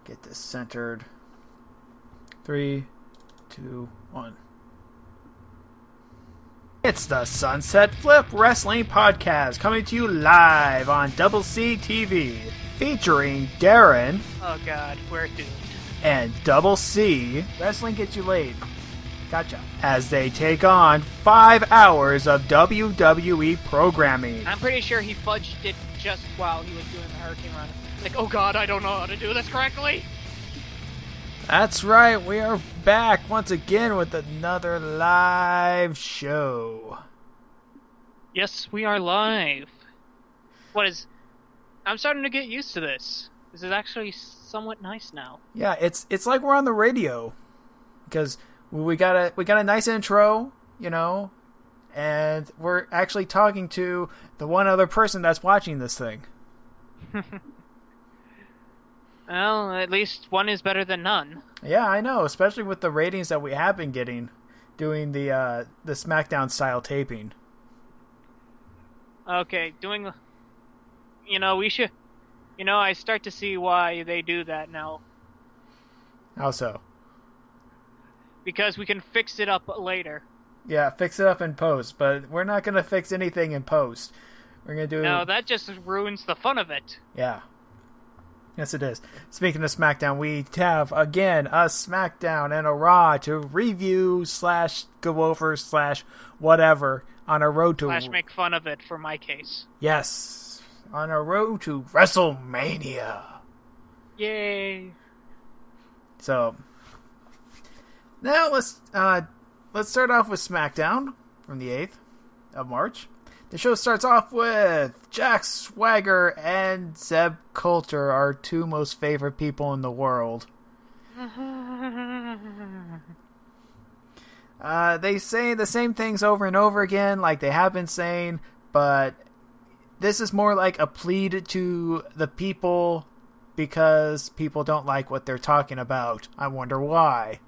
Get this centered. 3, 2, 1. It's the Sunset Flip Wrestling Podcast coming to you live on DoubleC TV, featuring Darren. Oh God, we're doomed. And DoubleC. Wrestling gets you laid. Gotcha. As they take on 5 hours of WWE programming. I'm pretty sure he fudged it just while he was doing the Hurricane Run. Like, oh God, I don't know how to do this correctly. That's right, we are back once again with another live show. Yes, we are live. I'm starting to get used to this. This is actually somewhat nice now. Yeah, it's like we're on the radio. Because we got a nice intro, you know, and we're actually talking to the one other person that's watching this thing. Well, at least one is better than none. Yeah, I know, especially with the ratings that we have been getting doing the Smackdown style taping. Okay, we should, I start to see why they do that now. How so? Because we can fix it up later. Yeah, fix it up in post, but we're not going to fix anything in post. We're going to do... No, that just ruins the fun of it. Yeah. Yes, it is. Speaking of SmackDown, we have, again, a SmackDown and a RAW to review / go over / whatever on a road to... / make fun of it, for my case. Yes. On a road to Wrestlemania. Yay. So, now let's start off with SmackDown from the 8th of March. The show starts off with Jack Swagger and Zeb Coulter, our two most favorite people in the world. They say the same things over and over again, like they have been saying, but this is more like a plea to the people because people don't like what they're talking about. I wonder why.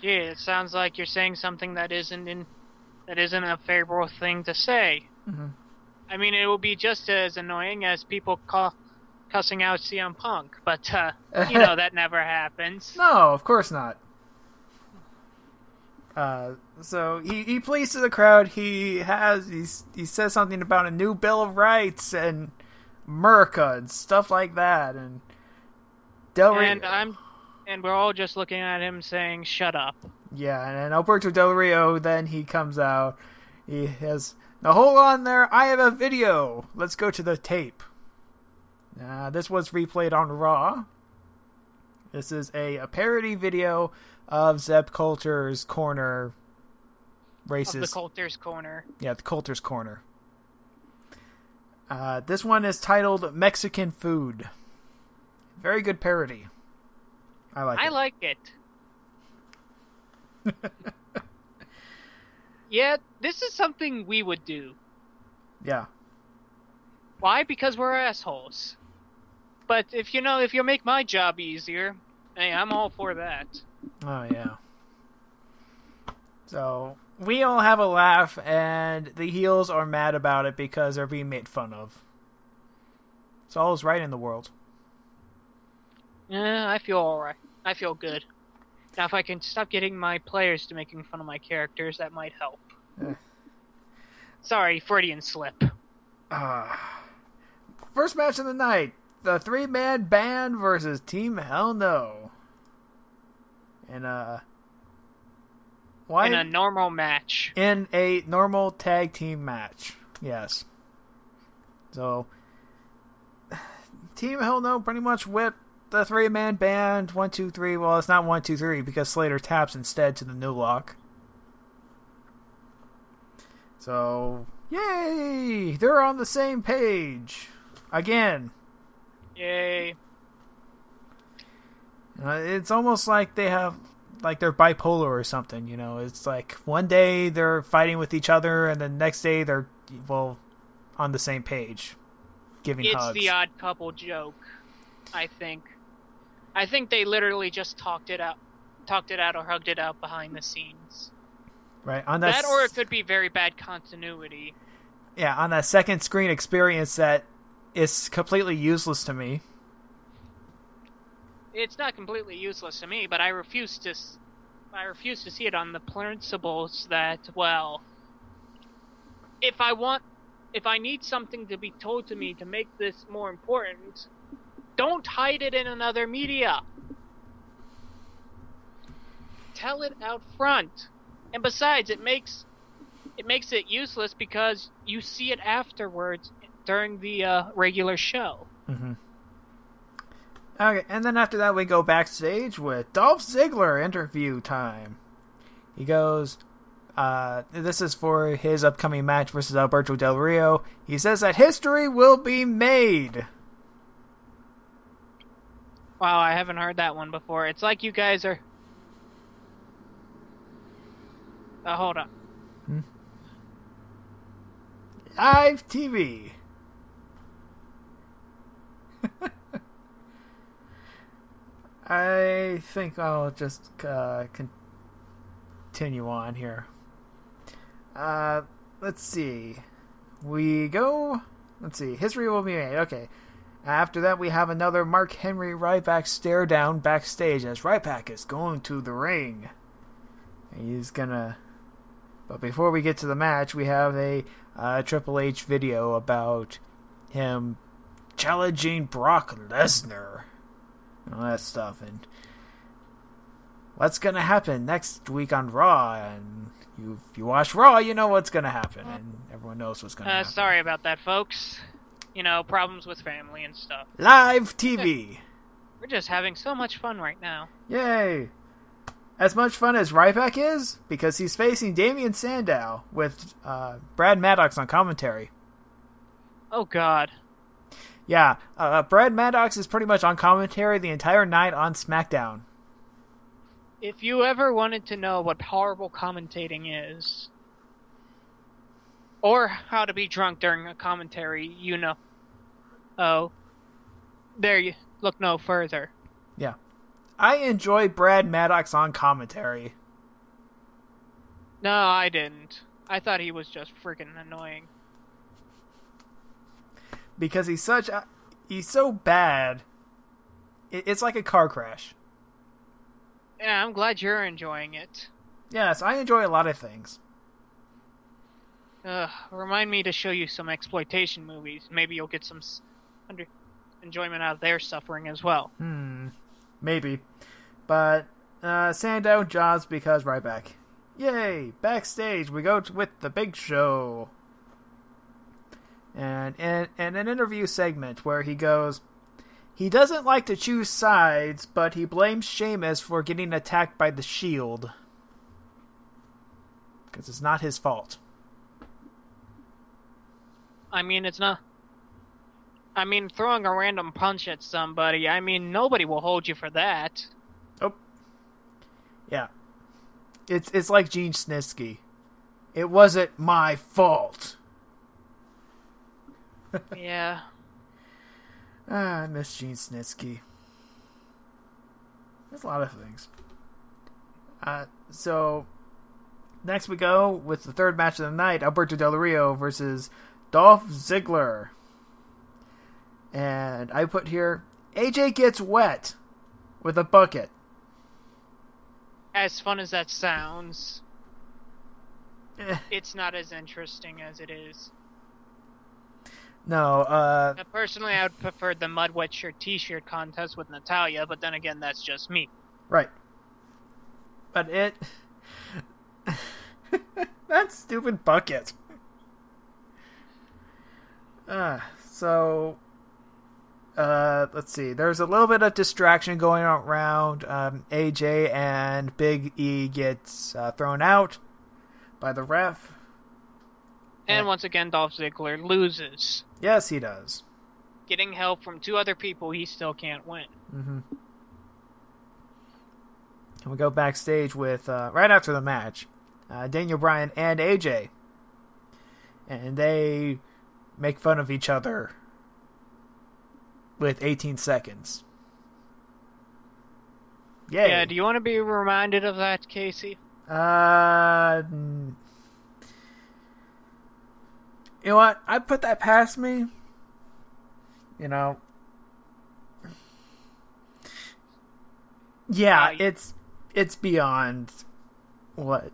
Gee, it sounds like you're saying something that isn't a favorable thing to say. Mm-hmm. I mean, it will be just as annoying as people cussing out CM Punk, but, that never happens. No, of course not. So he pleads to the crowd. He says something about a new Bill of Rights and America and stuff like that. And and we're all just looking at him saying, "Shut up." Yeah, and Alberto Del Rio, then he comes out. He has, now hold on there, I have a video. Let's go to the tape. This was replayed on Raw. This is a parody video of Zeb Coulter's Corner races. Of the Coulter's Corner. Yeah, the Coulter's Corner. This one is titled Mexican Food. Very good parody. I like it. Yeah, this is something we would do. Yeah. Why? Because we're assholes. But if you make my job easier, hey, I'm all for that. Oh, yeah. So, we all have a laugh, and the heels are mad about it because they're being made fun of. It's all is right in the world. Yeah, I feel alright. I feel good. Now, if I can stop getting my players to making fun of my characters, that might help. Sorry, Freudian slip. First match of the night. The 3-man band versus Team Hell No. And, why? In a normal match. In a normal tag team match. Yes. So, Team Hell No pretty much whipped the 3-man band, 1, 2, 3. Well, it's not 1, 2, 3 because Slater taps instead to the new lock. So, yay! They're on the same page again. Yay! It's almost like they're bipolar or something. It's like one day they're fighting with each other, and the next day they're on the same page, giving hugs. It's the odd couple joke, I think. I think they literally just talked it out or hugged it out behind the scenes. Right. On that or it could be very bad continuity. Yeah, on that second screen experience that is completely useless to me. it's not completely useless to me, but I refuse to see it on the principles that, well, if I need something to be told to me to make this more important, don't hide it in another media. Tell it out front. And besides, it makes it useless because you see it afterwards during the regular show. Mm-hmm. Okay, and then after that we go backstage with Dolph Ziggler interview time. He goes, this is for his upcoming match versus Alberto Del Rio. He says that history will be made. Wow, I haven't heard that one before. It's like you guys are... hold on. Live TV. I think I'll just continue on here. Let's see. History will be made. Okay. After that, we have another Mark Henry Ryback stare down backstage as Ryback is going to the ring. He's gonna... But before we get to the match, we have a Triple H video about him challenging Brock Lesnar. And all that stuff. And what's gonna happen next week on Raw? And if you watch Raw, you know what's gonna happen. And everyone knows what's gonna happen. Sorry about that, folks. You know, problems with family and stuff. Live TV. We're just having so much fun right now. Yay. As much fun as Ryback is, because he's facing Damian Sandow with Brad Maddox on commentary. Oh, God. Yeah, Brad Maddox is pretty much on commentary the entire night on Smackdown. If you ever wanted to know what horrible commentating is, or how to be drunk during a commentary, you know. Oh, there you look no further. Yeah. I enjoy Brad Maddox on commentary. No, I didn't. I thought he was just freaking annoying. Because he's so bad. It's like a car crash. Yeah, I'm glad you're enjoying it. Yes, I enjoy a lot of things. Remind me to show you some exploitation movies. Maybe you'll get some enjoyment out of their suffering as well. Maybe. But Sandow jobs because Ryback. Yay! Backstage, we go with the Big Show. And an interview segment where he goes, he doesn't like to choose sides, but he blames Sheamus for getting attacked by the Shield. Because it's not his fault. I mean, it's not... I mean, throwing a random punch at somebody, I mean, nobody will hold you for that. Oh. Yeah. It's like Gene Snitsky. It wasn't my fault. Yeah. I miss Gene Snitsky. There's a lot of things. So, next we go with the third match of the night, Alberto Del Rio versus Dolph Ziggler. And I put here, AJ gets wet with a bucket. As fun as that sounds, it's not as interesting as it is. No, personally, I would prefer the Mud Wet Shirt T-shirt contest with Natalya, but then again, that's just me. Right. But that stupid bucket. Let's see. There's a little bit of distraction going around. AJ and Big E gets thrown out by the ref. And once again, Dolph Ziggler loses. Yes, he does. Getting help from two other people, he still can't win. Mm-hmm. And we go backstage with, right after the match, Daniel Bryan and AJ. And they make fun of each other with 18 seconds. Yay. Yeah, do you want to be reminded of that, Casey? You know what? I put that past me. You know. Yeah, it's beyond what.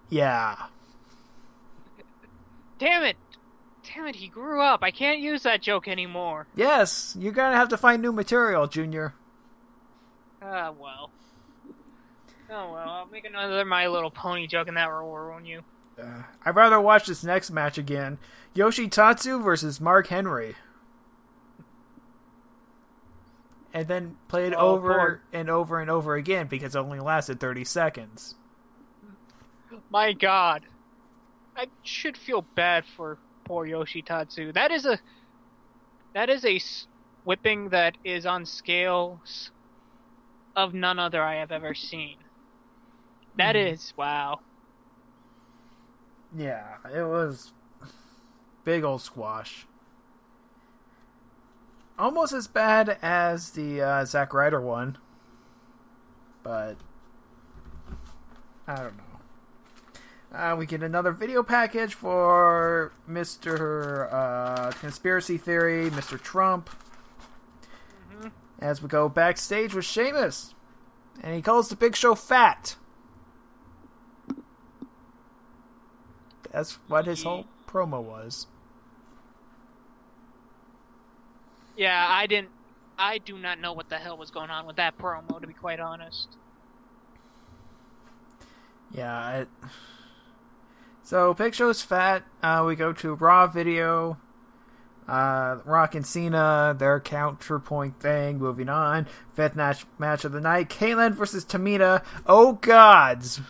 Yeah. Damn it! Damn it, he grew up. I can't use that joke anymore. Yes, you're gonna have to find new material, Junior. Well. Oh, well, I'll make another My Little Pony joke and that will ruin you. I'd rather watch this next match again. Yoshitatsu versus Mark Henry. And then play it over and over and over again because it only lasted 30 seconds. My God. I should feel bad for poor Yoshitatsu. That is a whipping that is on scales of none other I have ever seen. That is, wow. Yeah, it was big old squash. Almost as bad as the Zack Ryder one. But I don't know. We get another video package for Mr. Conspiracy Theory, Mr. Trump. Mm-hmm. As we go backstage with Sheamus. And he calls the Big Show fat. That's what his whole promo was. Yeah, I do not know what the hell was going on with that promo, to be quite honest. Yeah, so Big Show's fat. We go to Raw video. Rock and Cena, their counterpoint thing. Moving on. Fifth match of the night. Kaitlyn versus Tamina. Oh, gods.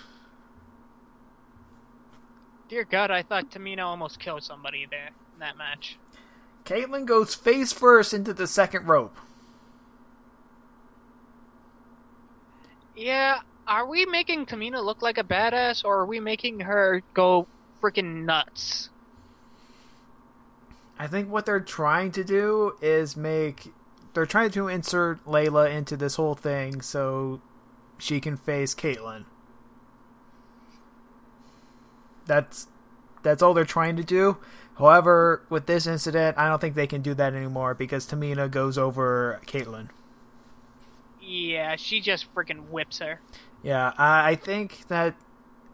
Dear God, I thought Tamina almost killed somebody there in that match. Kaitlyn goes face first into the second rope. Yeah, are we making Tamina look like a badass, or are we making her go freaking nuts? I think what they're trying to do is they're trying to insert Layla into this whole thing so she can face Kaitlyn. That's all they're trying to do. However, with this incident, I don't think they can do that anymore because Tamina goes over Kaitlyn. Yeah, she just freaking whips her. Yeah, I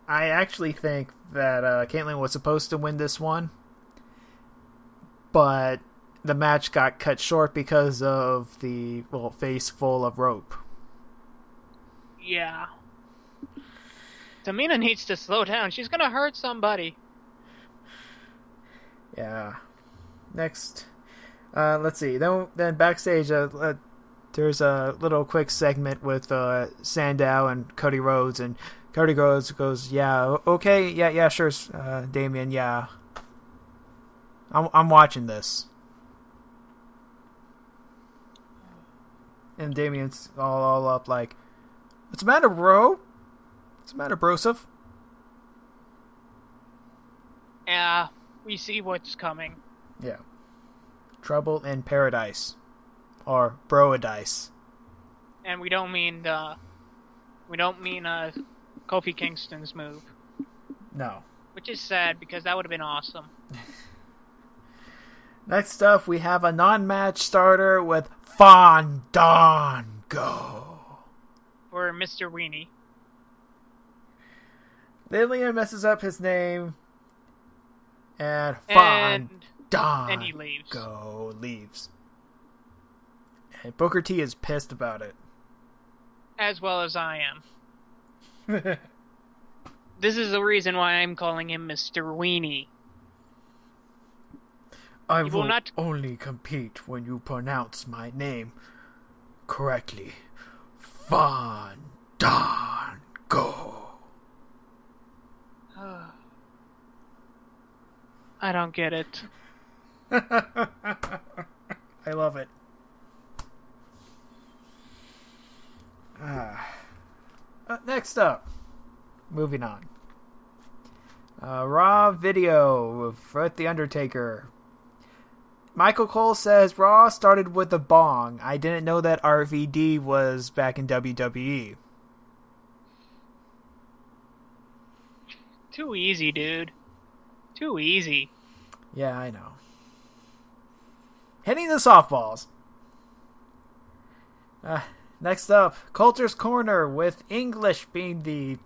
actually think that Kaitlyn was supposed to win this one, but the match got cut short because of the face full of rope. Yeah. Tamina needs to slow down. She's gonna hurt somebody. Yeah. Next, let's see. Then backstage, there's a little quick segment with Sandow and Cody Rhodes, and Cody Rhodes goes, "Yeah, okay, yeah, sure, Damian, yeah, I'm watching this." And Damian's all up like, "What's the matter, bro? What's the matter, broseph?" Yeah, we see what's coming. Yeah. Trouble in paradise. Or broadice. And we don't mean Kofi Kingston's move. No. Which is sad because that would have been awesome. Next up, we have a non-match starter with Fandango. For Mr. Weenie. Lillian messes up his name. And he leaves. leaves. And Booker T is pissed about it. As well as I am. This is the reason why I'm calling him Mr. Weenie. I will only compete when you pronounce my name correctly. Fandango. I don't get it. I love it. Next up, moving on. Raw video for The Undertaker. Michael Cole says Raw started with a bong. I didn't know that RVD was back in WWE. Too easy, dude. Too easy. Yeah, I know. Hitting the softballs. Next up, Coulter's Corner, with English being the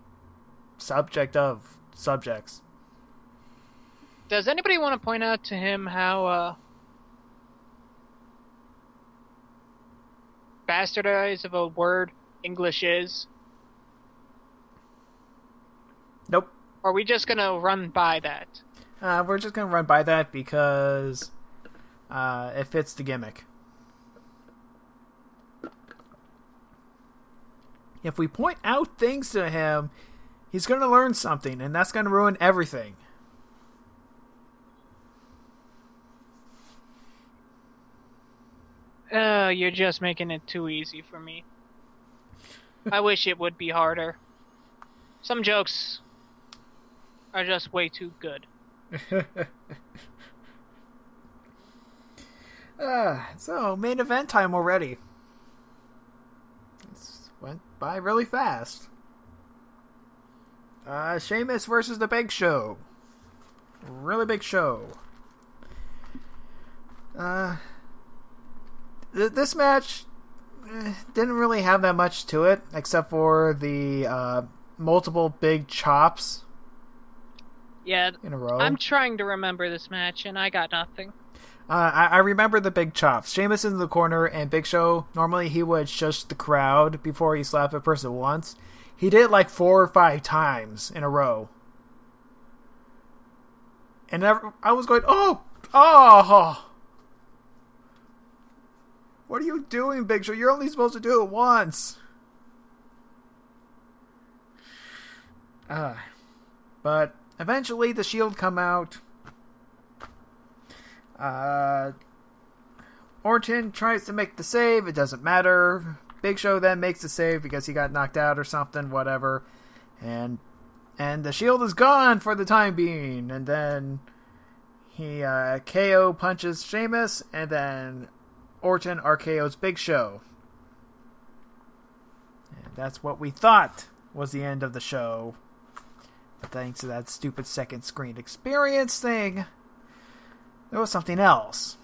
subject of subjects. Does anybody want to point out to him how bastardized of a word English is? Nope. Or are we just gonna run by that? We're just gonna run by that because it fits the gimmick. If we point out things to him, he's gonna learn something, and that's gonna ruin everything. You're just making it too easy for me. I wish it would be harder. Some jokes are just way too good. So, main event time already. This went by really fast. Sheamus versus The Big Show. Really big show. This match didn't really have that much to it, except for the multiple big chops. Yeah, in a row. I'm trying to remember this match, and I got nothing. I remember the big chops. Sheamus in the corner, and Big Show, normally he would shush the crowd before he slapped a person once. He did it like 4 or 5 times in a row. And I was going, oh! What are you doing, Big Show? You're only supposed to do it once. But eventually the Shield come out. Orton tries to make the save. It doesn't matter. Big Show then makes the save because he got knocked out or something, whatever. And the Shield is gone for the time being. And then he KO punches Sheamus, and then Orton RKO's Big Show. And that's what we thought was the end of the show. But thanks to that stupid second screen experience thing, there was something else.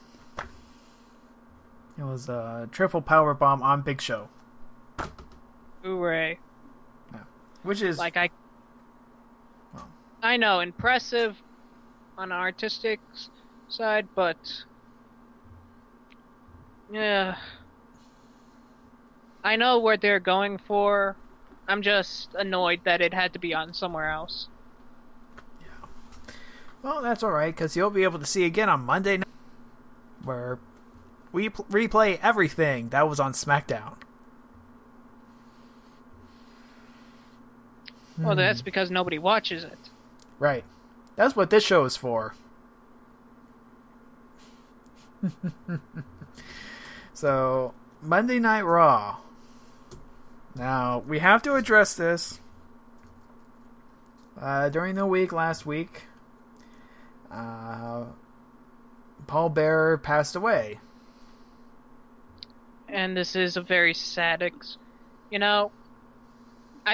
It was a triple powerbomb on Big Show. Hooray. Yeah. Which is... I know, impressive on an artistic side, but... yeah. I know what they're going for. I'm just annoyed that it had to be on somewhere else. Yeah. Well, that's alright, because you'll be able to see again on Monday night, where we replay everything that was on Smackdown. Well, that's because nobody watches it. Right. That's what this show is for. So, Monday Night Raw. Now, we have to address this. During the week last week, Paul Bearer passed away. And this is a very sad... I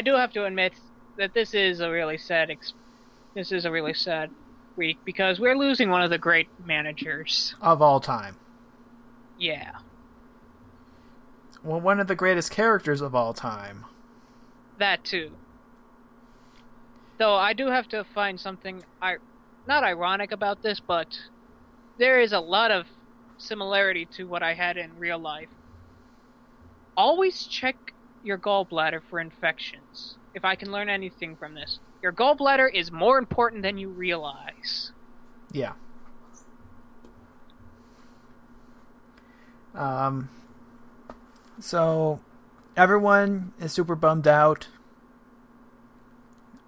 do have to admit that this is a really sad week, because we're losing one of the great managers. Of all time. Yeah. Well, one of the greatest characters of all time. That too. Though I do have to find something not ironic about this, but there is a lot of similarity to what I had in real life. Always check your gallbladder for infections. If I can learn anything from this, your gallbladder is more important than you realize. Yeah. So, everyone is super bummed out.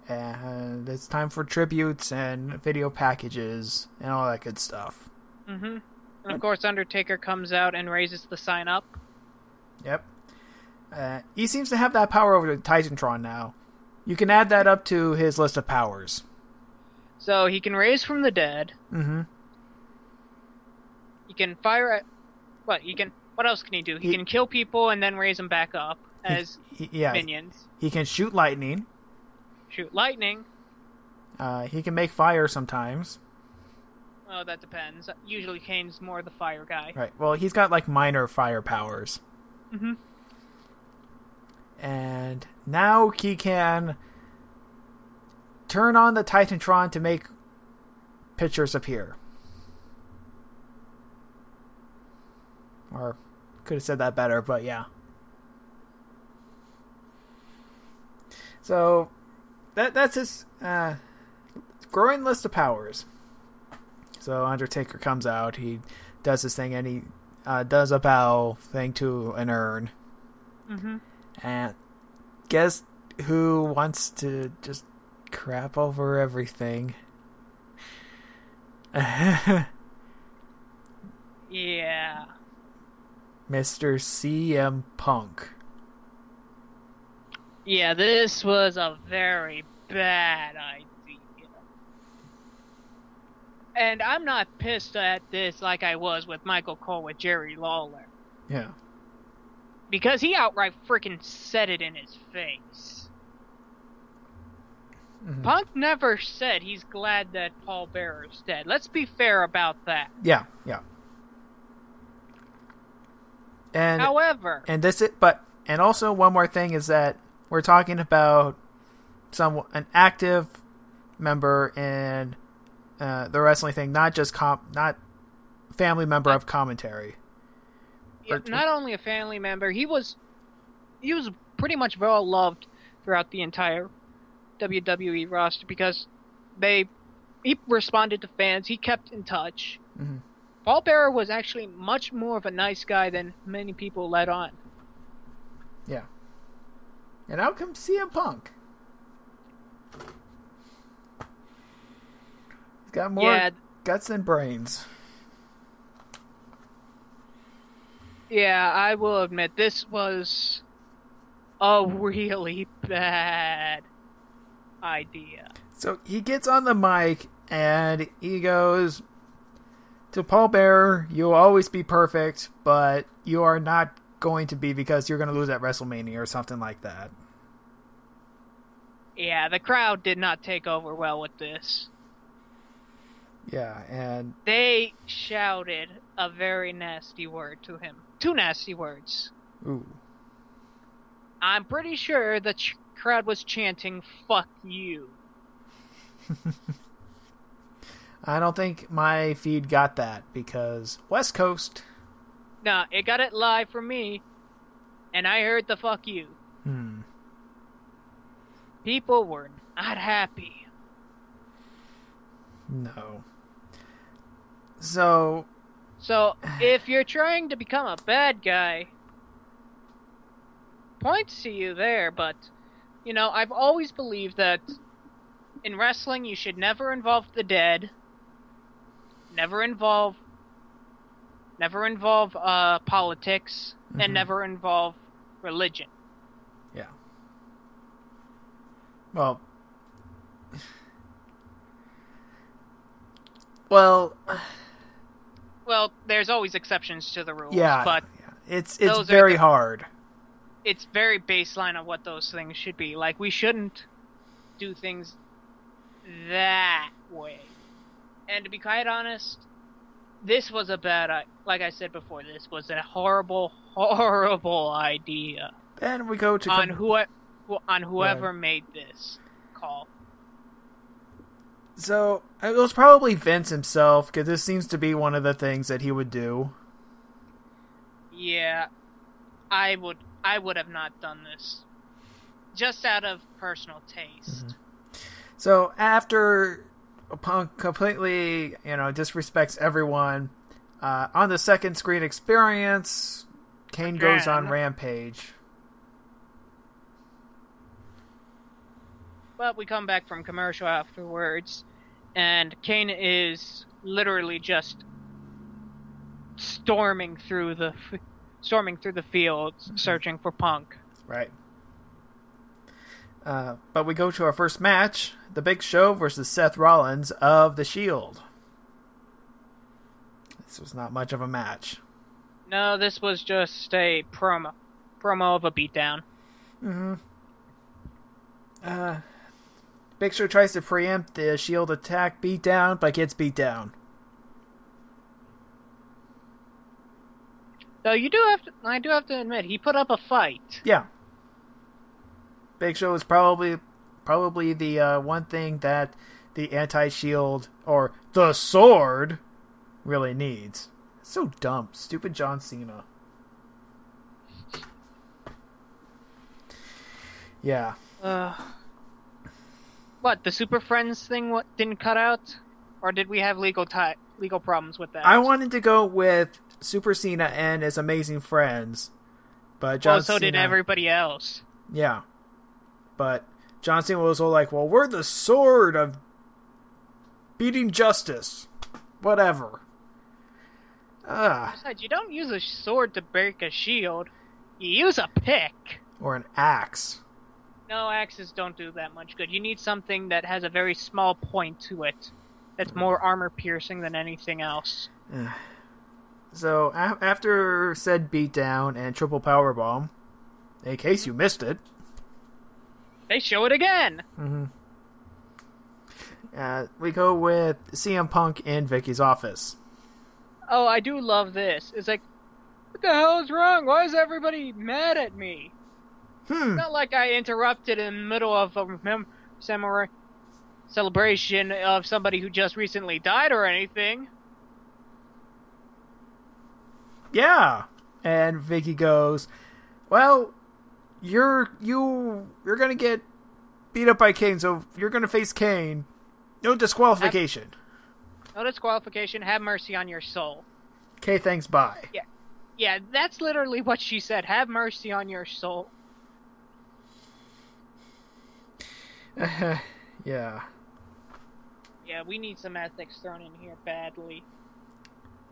And it's time for tributes and video packages and all that good stuff. Mm-hmm. And of course, Undertaker comes out and raises the sign up. Yep. He seems to have that power over the Titantron now. You can add that up to his list of powers. So he can raise from the dead. Mm-hmm. He can fire at... What else can he do? He can kill people and then raise them back up as minions. He can shoot lightning. Shoot lightning. He can make fire sometimes. Oh, that depends. Usually Kane's more the fire guy. Right. Well, he's got like minor fire powers. Mm-hmm. And now he can turn on the Titantron to make pictures appear. Or could have said that better, but yeah. So that's his growing list of powers. So Undertaker comes out, he does his thing, and he does a bow thing to an urn. Mm-hmm. And guess who wants to just crap over everything? Yeah. Mr. CM Punk. Yeah, this was a very bad idea. And I'm not pissed at this like I was with Michael Cole with Jerry Lawler. Yeah. Because he outright freaking said it in his face. Mm-hmm. Punk never said he's glad that Paul Bearer's dead. Let's be fair about that. Yeah. And however, and also one more thing is that we're talking about an active member in the wrestling thing, not just not family member of commentary. Not only a family member, he was pretty much well loved throughout the entire WWE roster because he responded to fans, he kept in touch. Mm-hmm. Paul Bearer was actually much more of a nice guy than many people let on. Yeah. And out comes CM Punk. He's got more guts than brains. Yeah, I will admit, this was a really bad idea. So he gets on the mic and he goes, to Paul Bearer, you'll always be perfect, but you are not going to be because you're going to lose at WrestleMania or something like that. Yeah, the crowd did not take over well with this. Yeah, and they shouted a very nasty word to him. 2 nasty words. Ooh. I'm pretty sure the crowd was chanting, "Fuck you." I don't think my feed got that because West Coast. Nah, it got it live from me, and I heard the "fuck you." People were not happy. No. So, if you're trying to become a bad guy, points to you there, but, I've always believed that in wrestling you should never involve the dead, never involve politics, and never involve religion. Yeah. Well, there's always exceptions to the rules. Yeah, but it's very hard. It's very baseline of what those things should be. Like, we shouldn't do things that way. And to be quite honest, this was like I said before, this was a horrible, horrible idea. And we go to on whoever made this call. So, it was probably Vince himself, because this seems to be one of the things that he would do. Yeah, I would have not done this. Just out of personal taste. So, after Punk completely, disrespects everyone, on the second screen experience, Kane goes on Rampage. But we come back from commercial afterwards, and Kane is literally just storming through the fields, searching for Punk. Right. But we go to our first match, The Big Show versus Seth Rollins of The Shield. This was not much of a match. No, this was just a promo of a beatdown. Big Show tries to preempt the Shield attack beatdown, but gets beat down. Though I do have to admit, he put up a fight. Yeah. Big Show is probably the one thing that the anti-shield or the sword really needs. It's so dumb. Stupid John Cena. Yeah. What, the Super Friends thing didn't cut out? Or did we have legal problems with that? I wanted to go with Super Cena and his Amazing Friends, but John so Cena, did everybody else. Yeah. But John Cena was all like, well, we're the sword of beating justice. Whatever. Besides, you don't use a sword to break a shield. You use a pick. Or an axe. No, axes don't do that much good. You need something that has a very small point to it. That's more armor-piercing than anything else. So, after said beatdown and triple powerbomb, in case you missed it... They show it again! Mm-hmm. We go with CM Punk in Vicky's office. Oh, I do love this. It's like, what the hell is wrong? Why is everybody mad at me? It's not like I interrupted in the middle of a samurai celebration of somebody who just recently died or anything. Yeah. And Vicky goes, well, you're gonna get beat up by Kane, so you're gonna face Kane. No disqualification. No disqualification. Have mercy on your soul. Okay, thanks, bye. Yeah, that's literally what she said. Have mercy on your soul. Yeah. Yeah, we need some ethics thrown in here badly.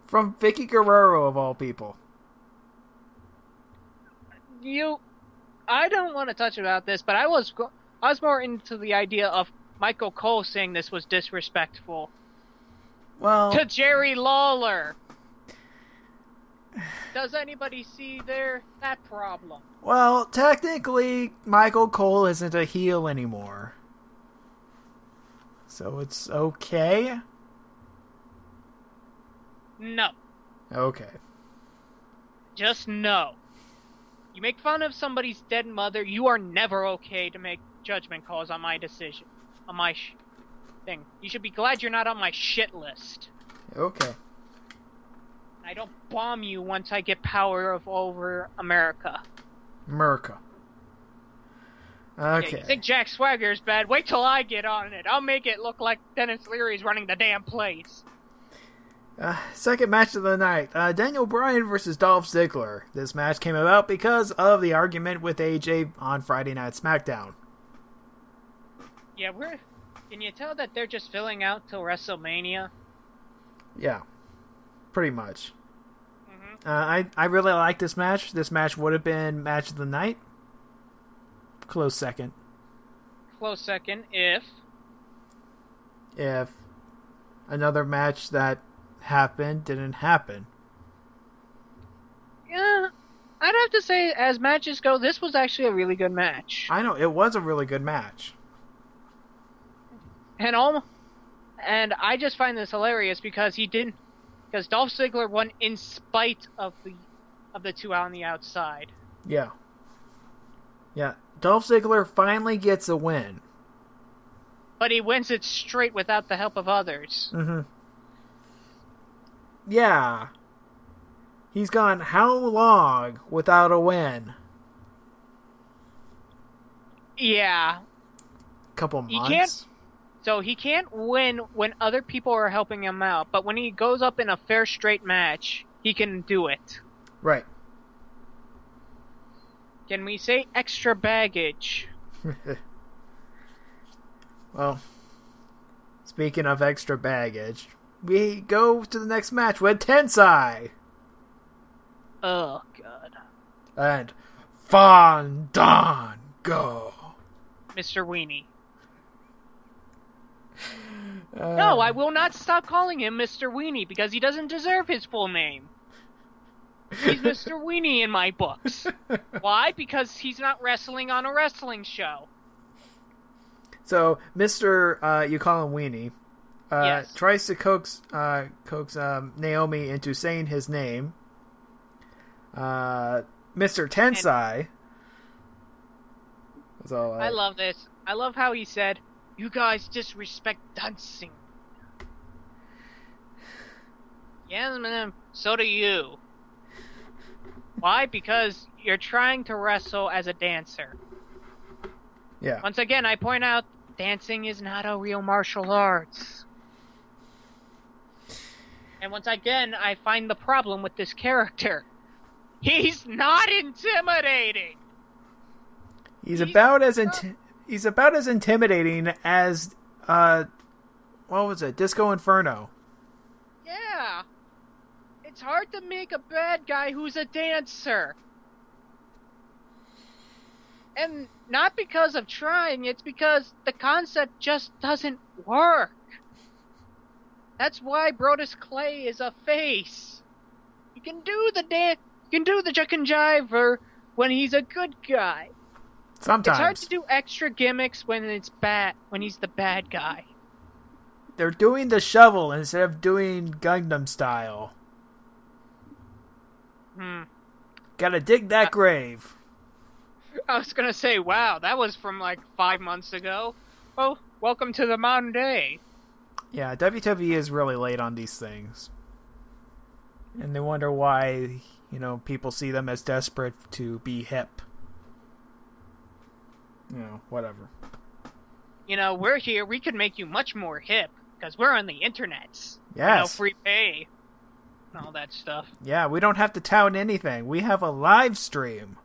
From Vicky Guerrero, of all people. I don't want to touch about this, but I was more into the idea of Michael Cole saying this was disrespectful. Well... To Jerry Lawler. Does anybody see that problem? Well, technically, Michael Cole isn't a heel anymore. So it's okay? No. Okay. Just no. You make fun of somebody's dead mother, you are never okay to make judgment calls on my decision. On my thing. You should be glad you're not on my shit list. Okay. I don't bomb you once I get power over America. Okay. Yeah, you think Jack Swagger is bad? Wait till I get on it. I'll make it look like Dennis Leary's running the damn place. Second match of the night. Daniel Bryan versus Dolph Ziggler. This match came about because of the argument with AJ on Friday Night SmackDown. Yeah, can you tell that they're just filling out till WrestleMania? Yeah. Pretty much. Mm-hmm. I really like this match. This match would have been match of the night. Close second. Close second if another match that happened didn't happen. Yeah, I'd have to say, as matches go, this was actually a really good match. I know, it was a really good match. And I just find this hilarious because Dolph Ziggler won in spite of the two on the outside. Yeah. Yeah. Dolph Ziggler finally gets a win. But he wins it straight without the help of others. Mm-hmm. Yeah. He's gone how long without a win? Yeah. Couple months? He can't win when other people are helping him out, but when he goes up in a fair, straight match, he can do it. Right. Can we say extra baggage? Well, speaking of extra baggage, we go to the next match with Tensai. Oh, God. And Fandango. Mr. Weenie. No, I will not stop calling him Mr. Weenie because he doesn't deserve his full name. He's Mr. Weenie in my books. Why? Because he's not wrestling on a wrestling show. So, Mr. You call him Weenie, yes. tries to coax Naomi into saying his name. Mr. Tensai So I love this. I love how he said, "You guys disrespect dancing." Yeah, man. So do you. Why? Because you're trying to wrestle as a dancer. Yeah. Once again, I point out, dancing is not a real martial arts. And once again, I find the problem with this character. He's not intimidating. He's about as intimidating as what was it? Disco Inferno. Yeah. It's hard to make a bad guy who's a dancer. And not because of trying, it's because the concept just doesn't work. That's why Brodus Clay is a face. You can do the Juck and Jiver when he's a good guy. Sometimes. It's hard to do extra gimmicks when he's the bad guy. They're doing the shovel instead of doing Gundam style. Gotta dig that grave. I was gonna say, wow, that was from like 5 months ago. Oh, welcome to the modern day. Yeah, WWE is really late on these things. And they wonder why, people see them as desperate to be hip. Whatever. We're here, we could make you much more hip, because we're on the internets. Yes. Free pay. And all that stuff. Yeah, we don't have to tout anything. We have a live stream.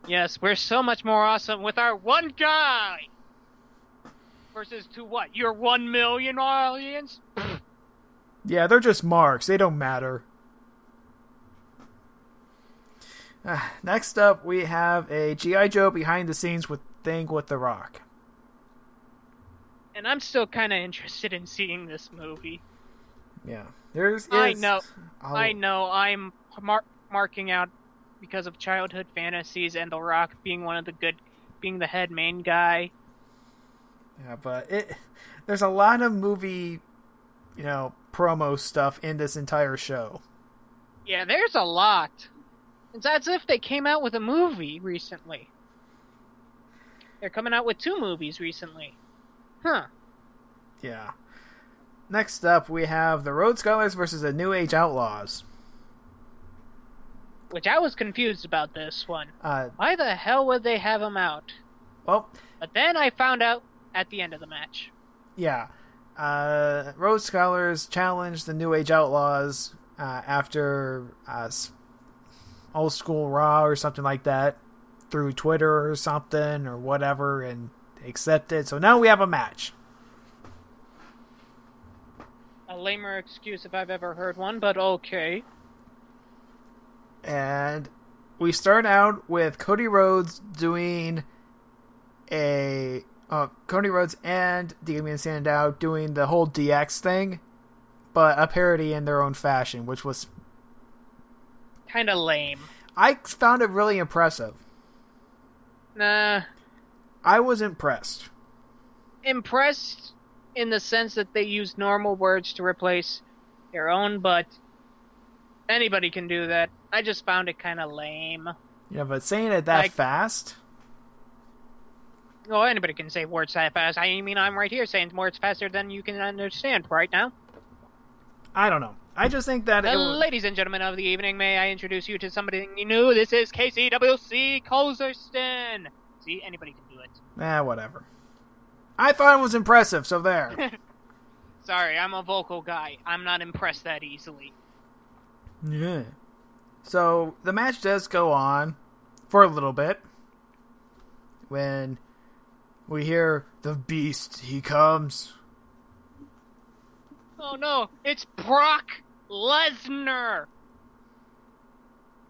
Yes, we're so much more awesome with our one guy! Versus to what? Your 1 million audience? Yeah, they're just marks. They don't matter. Next up, we have a G.I. Joe behind the scenes thing with The Rock. And I'm still kind of interested in seeing this movie. Yeah. I know. I'm marking out because of childhood fantasies and The Rock being being the head main guy. Yeah, but there's a lot of movie, promo stuff in this entire show. Yeah, there's a lot. It's as if they came out with a movie recently. They're coming out with 2 movies recently. Huh. Yeah. Next up, we have the Rhodes Scholars versus the New Age Outlaws. Which I was confused about this one. Why the hell would they have them out? Well... But then I found out at the end of the match. Yeah. Rhodes Scholars challenged the New Age Outlaws after Old School Raw or something like that through Twitter or something or whatever, and they accepted. So now we have a match. A lamer excuse if I've ever heard one, but okay. And we start out with Cody Rhodes doing Cody Rhodes and Damian Sandow doing the whole DX thing, but a parody in their own fashion, which was kind of lame. I found it really impressive. Nah. I was impressed. Impressed in the sense that they used normal words to replace their own, but anybody can do that. I just found it kind of lame. Yeah, but saying it that fast? Well, anybody can say words that fast. I mean, I'm right here saying words faster than you can understand right now. I don't know. I just think that... Ladies and gentlemen of the evening, may I introduce you to somebody new? This is KCWC Kozerston. See, anybody can do it. Whatever. I thought it was impressive, so there. Sorry, I'm a vocal guy. I'm not impressed that easily. Yeah. So, the match does go on for a little bit. When we hear, "The Beast, he comes." Oh no, it's Brock Lesnar!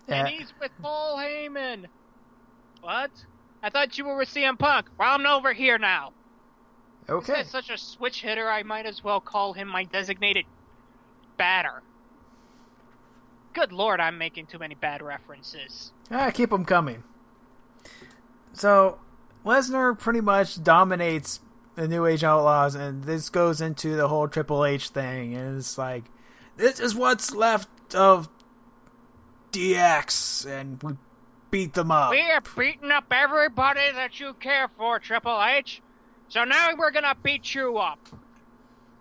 And he's with Paul Heyman. What? I thought you were with CM Punk. Well, I'm over here now. Okay. He's such a switch hitter, I might as well call him my designated batter. Good lord, I'm making too many bad references. Keep them coming. So, Lesnar pretty much dominates the New Age Outlaws, and this goes into the whole Triple H thing, and it's like, this is what's left of DX, and we beat them up. We are beating up everybody that you care for, Triple H. So now we're gonna beat you up.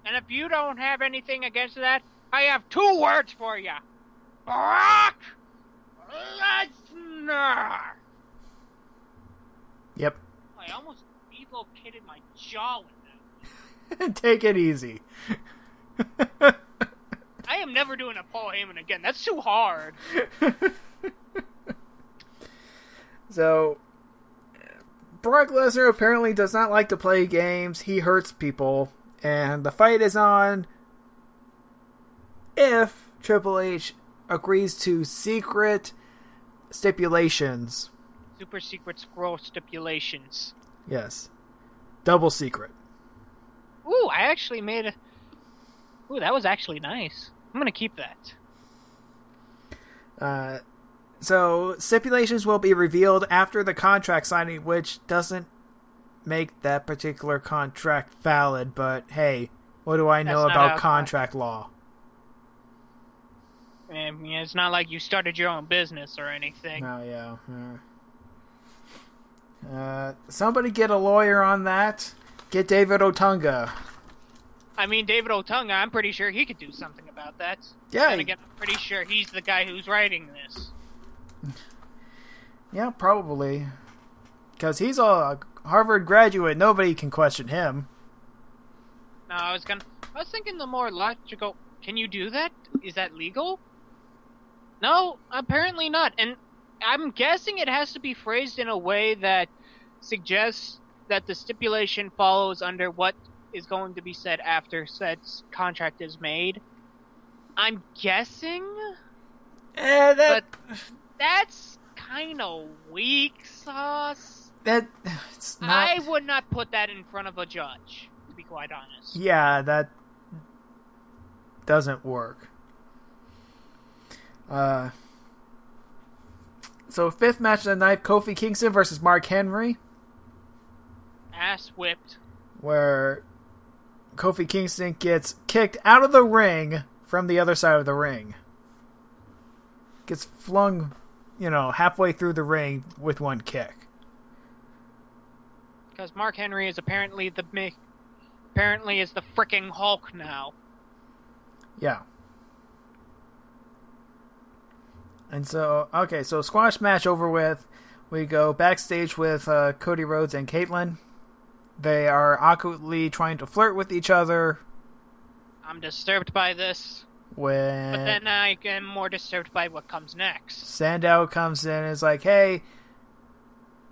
And if you don't have anything against that, I have 2 words for you. Brock Lesnar. Yep. I almost relocated my jaw with that. Take it easy. I am never doing a Paul Heyman again. That's too hard. So, Brock Lesnar apparently does not like to play games. He hurts people. And the fight is on if Triple H agrees to secret stipulations. Super secret scroll stipulations. Yes. Double secret. Ooh, I actually made a... Ooh, that was actually nice. I'm gonna keep that. So, stipulations will be revealed after the contract signing, which doesn't make that particular contract valid, but hey, what do I know about contract law? I mean, it's not like you started your own business or anything. Oh, yeah. Somebody get a lawyer on that. Get David Otunga. I mean, David Otunga, I'm pretty sure he could do something about that. Yeah. Then again, I'm pretty sure he's the guy who's writing this. Yeah, probably. Because he's a Harvard graduate. Nobody can question him. No, I was thinking the more logical... Can you do that? Is that legal? No, apparently not. And I'm guessing it has to be phrased in a way that suggests that the stipulation follows under what is going to be said after said contract is made. I'm guessing? But that's kind of weak sauce. It's not... I would not put that in front of a judge, to be quite honest. Yeah, that doesn't work. So, 5th match of the night, Kofi Kingston versus Mark Henry. Ass whipped. Where Kofi Kingston gets kicked out of the ring from the other side of the ring. Gets flung, halfway through the ring with one kick. Because Mark Henry is apparently is the fricking Hulk now. Yeah. And so, okay, so squash match over with. We go backstage with Cody Rhodes and Caitlyn. They are awkwardly trying to flirt with each other. I'm disturbed by this. But then I am more disturbed by what comes next. Sandow comes in and is like, hey,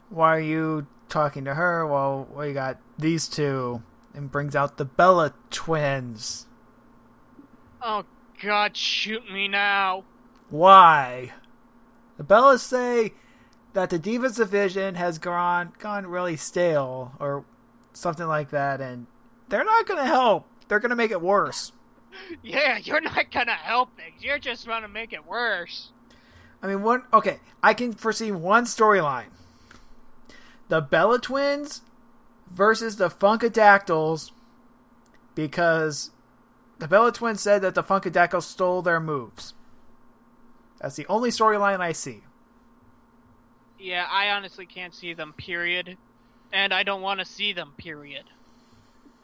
why are you talking to her? Well, we got these two. And brings out the Bella twins. Oh, God, shoot me now. Why? The Bellas say that the Divas division has gone really stale or something like that, and they're not going to help. They're going to make it worse. Yeah, you're not going to help things. You're just going to make it worse. I mean, I can foresee one storyline. The Bella twins versus the Funkadactyls, because the Bella twins said that the Funkadactyls stole their moves. That's the only storyline I see. Yeah, I honestly can't see them, period. And I don't want to see them, period.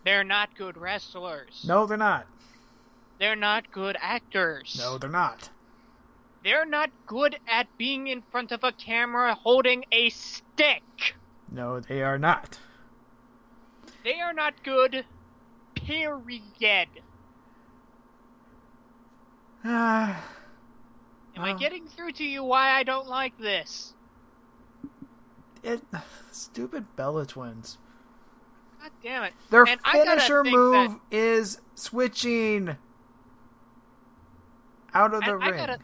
They're not good wrestlers. No, they're not. They're not good actors. No, they're not. They're not good at being in front of a camera holding a stick. No, they are not. They are not good, period. Am I getting through to you why I don't like this? Stupid Bella twins. God damn it. Their finisher move is switching out of the ring.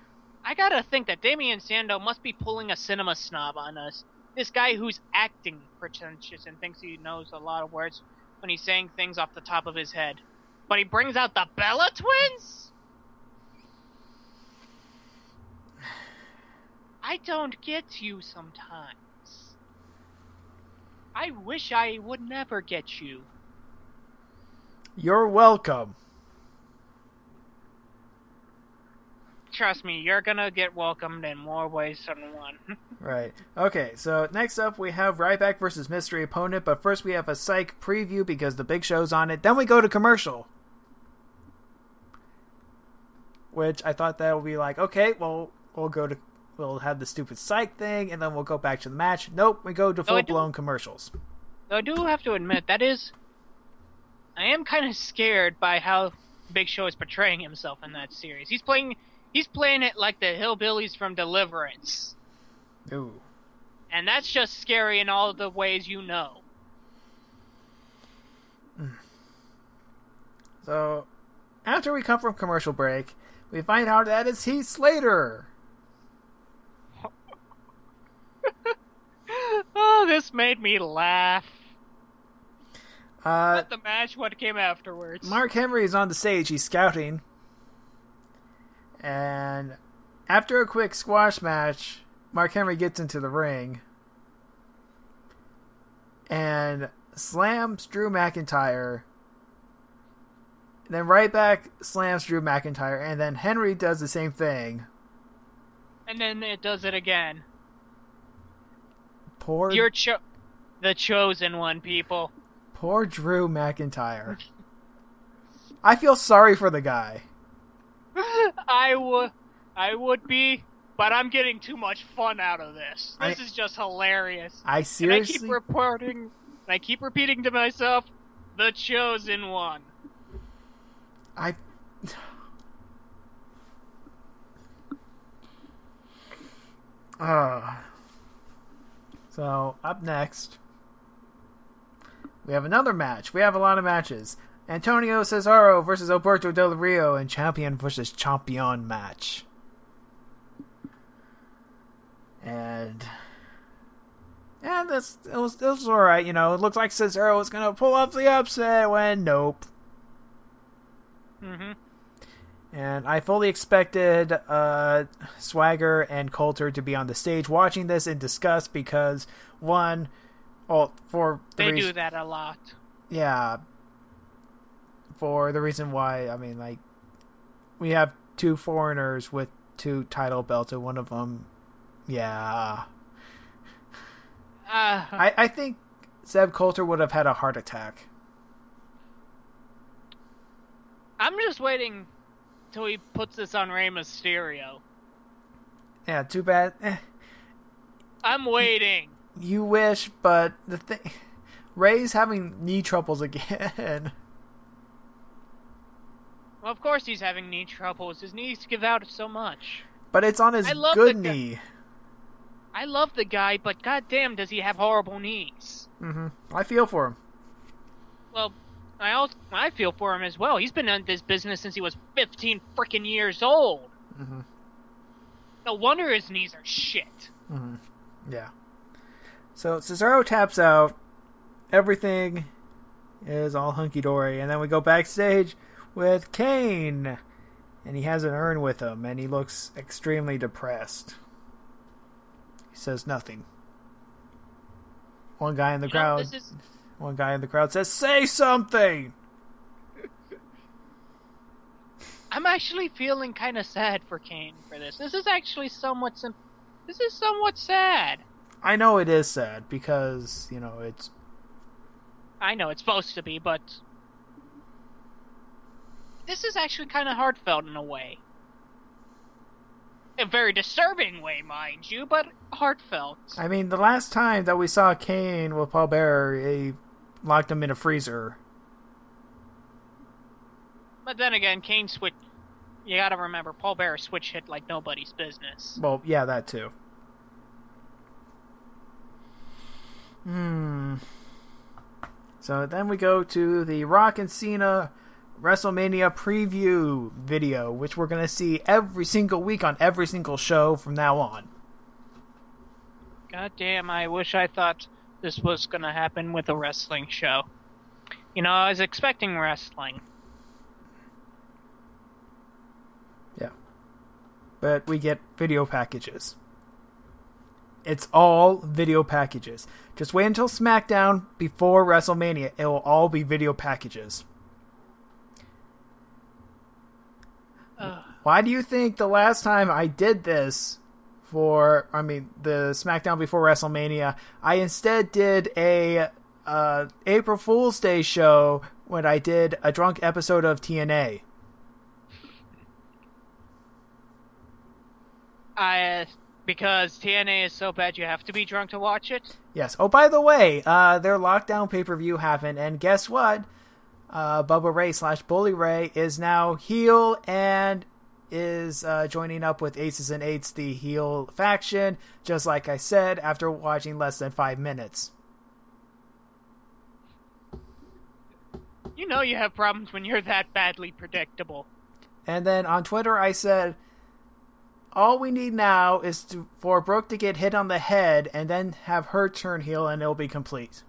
I gotta think that Damien Sandow must be pulling a cinema snob on us. This guy who's acting pretentious and thinks he knows a lot of words when he's saying things off the top of his head. But he brings out the Bella twins? I don't get you sometimes. I wish I would never get you. You're welcome. trust me, you're gonna get welcomed in more ways than one. Right. Okay, so next up we have Ryback versus Mystery Opponent, but first we have a psych preview because the big show's on it. Then we go to commercial. Which I thought that would be like, okay, well, we'll have the stupid psych thing, and then we'll go back to the match. Nope, we go to full-blown commercials. Though I do have to admit, I am kind of scared by how Big Show is portraying himself in that series. He's playing it like the hillbillies from Deliverance. Ooh. And that's just scary in all the ways you know. So, after we come from commercial break, we find out that it's Heath Slater. Oh, this made me laugh. Not the match, what came afterwards. Mark Henry is on the stage. He's scouting. And after a quick squash match, Mark Henry gets into the ring and slams Drew McIntyre. Then Ryback slams Drew McIntyre, and then Henry does the same thing. And then it does it again. You're the chosen one, people. Poor Drew McIntyre. I feel sorry for the guy. I would be, but I'm getting too much fun out of this. This is just hilarious. I seriously... And I keep repeating to myself, the chosen one. So, up next, we have another match. We have a lot of matches. Antonio Cesaro versus Alberto Del Rio in champion versus champion match. And it was alright, you know. It looked like Cesaro was going to pull off the upset when nope. Mm-hmm. And I fully expected Swagger and Coulter to be on the stage watching this in disgust because, one, they do that a lot. Yeah. For the reason why, I mean, like, we have two foreigners with two title belts, and one of them, yeah. I think Zeb Coulter would have had a heart attack. I'm just waiting till he puts this on Rey Mysterio. Yeah, too bad. I'm waiting. You wish, but the thing... Ray's having knee troubles again. Well, of course he's having knee troubles. His knees give out so much. But it's on his good knee. I love the guy, but goddamn does he have horrible knees. Mm-hmm. I feel for him. Well, I feel for him as well. He's been in this business since he was 15 freaking years old. Mm-hmm. No wonder his knees are shit. Mm-hmm. Yeah. So Cesaro taps out. Everything is all hunky-dory. And then we go backstage with Kane. And he has an urn with him. And he looks extremely depressed. He says nothing. One guy in the crowd says, "Say something!" I'm actually feeling kind of sad for Kane for this. This is actually somewhat sad. I know it is sad because, you know, it's... I know it's supposed to be, but... This is actually kind of heartfelt in a way. A very disturbing way, mind you, but heartfelt. I mean, the last time that we saw Kane with Paul Bearer, he locked him in a freezer. But then again, Kane switch... You gotta remember, Paul Bearer switch hit like nobody's business. Well, yeah, that too. So then we go to the Rock and Cena WrestleMania preview video, which we're going to see every single week on every single show from now on. God damn, I wish I thought this was going to happen with a wrestling show. You know, I was expecting wrestling. Yeah. But we get video packages. It's all video packages. Just wait until SmackDown before WrestleMania. It will all be video packages. Why do you think the last time I did this the SmackDown before WrestleMania, I instead did a April Fool's Day show when I did a drunk episode of TNA? Because TNA is so bad you have to be drunk to watch it? Yes. Oh, by the way, their Lockdown pay-per-view happened, and guess what? Bubba Ray / Bully Ray is now heel and is joining up with Aces and Eights, the heel faction, just like I said, after watching less than 5 minutes. You know you have problems when you're that badly predictable. And then on Twitter I said, all we need now is for Brooke to get hit on the head and then have her turn heel and it'll be complete.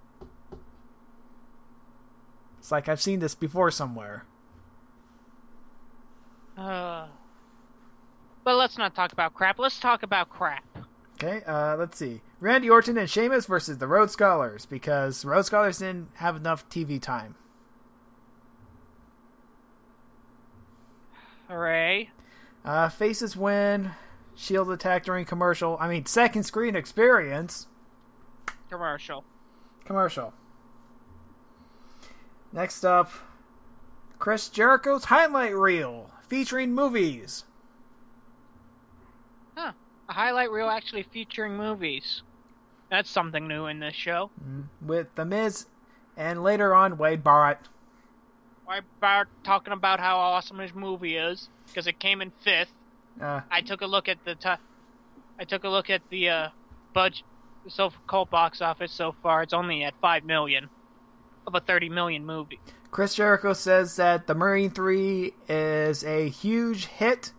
It's like I've seen this before somewhere. But let's not talk about crap. Let's talk about crap. Okay, let's see. Randy Orton and Sheamus versus the Rhodes Scholars, because Rhodes Scholars didn't have enough TV time. Hooray. Faces win. Shield attack during commercial. Second screen experience. Commercial. Next up, Chris Jericho's highlight reel featuring movies. Huh. A highlight reel actually featuring movies. That's something new in this show. With The Miz and later on Wade Barrett. Wade Barrett talking about how awesome his movie is because it came in 5th. I took a look at the budget, so-called box office so far. It's only at $5 million of a $30 million movie. Chris Jericho says that The Marine 3 is a huge hit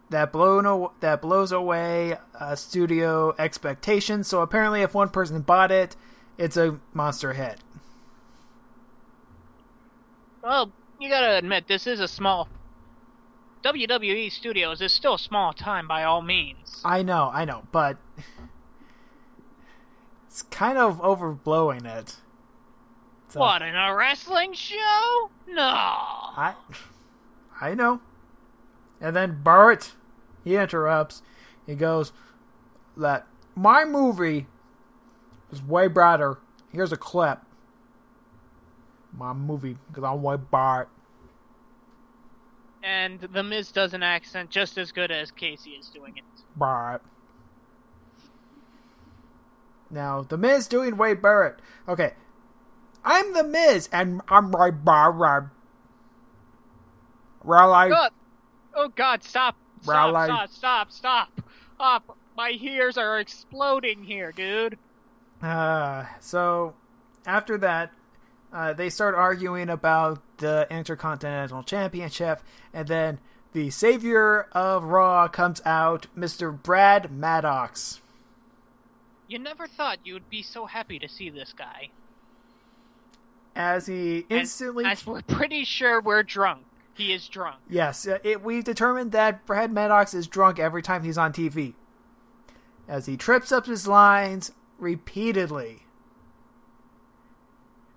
that blows away studio expectations. So apparently, if one person bought it, it's a monster hit. Well, you gotta admit, this is a small... WWE Studios is still a small time by all means. I know, but it's kind of overblowing it. So, what, in a wrestling show? No. I know. And then Barrett, he interrupts. He goes, that my movie is way better. Here's a clip. My movie, because I'm Wade Barrett. And The Miz does an accent just as good as Casey is doing it. Barrett. Now, The Miz doing Wade Barrett. Okay. I'm The Miz, and I'm Wade Barrett. God. Oh, God, stop. Stop. My ears are exploding here, dude. So, after that, they start arguing about the Intercontinental Championship, and then the savior of Raw comes out, Mr. Brad Maddox. You never thought you would be so happy to see this guy. As he instantly... As we're pretty sure we're drunk. He is drunk. Yes, we've determined that Brad Maddox is drunk every time he's on TV. As he trips up his lines repeatedly.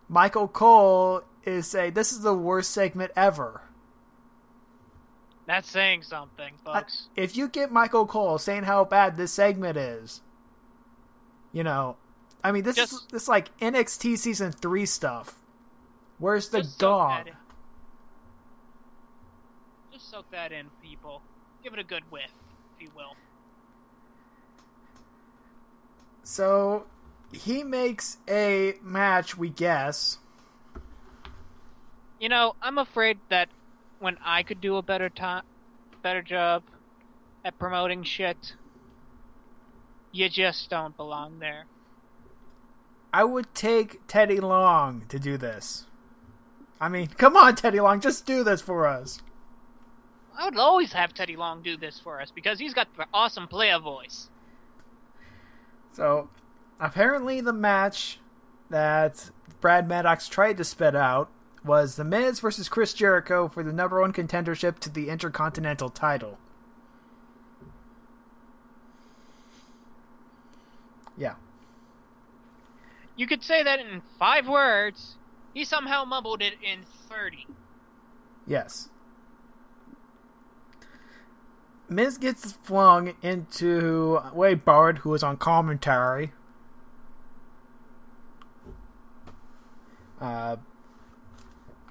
Michael Cole is saying, this is the worst segment ever. That's saying something, folks. If you get Michael Cole saying how bad this segment is, this is like NXT Season 3 stuff. Where's the dog? Just soak that in, people. Give it a good whiff, if you will. So... he makes a match, we guess. I'm afraid that when I could do a better job at promoting shit, you just don't belong there. I would take Teddy Long to do this. Come on, Teddy Long, just do this for us. I would always have Teddy Long do this for us, because he's got the awesome player voice. So... apparently the match that Brad Maddox tried to spit out was The Miz versus Chris Jericho for the number 1 contendership to the Intercontinental title. Yeah. You could say that in 5 words. He somehow mumbled it in 30. Yes. Miz gets flung into Wade Barrett, who is on commentary.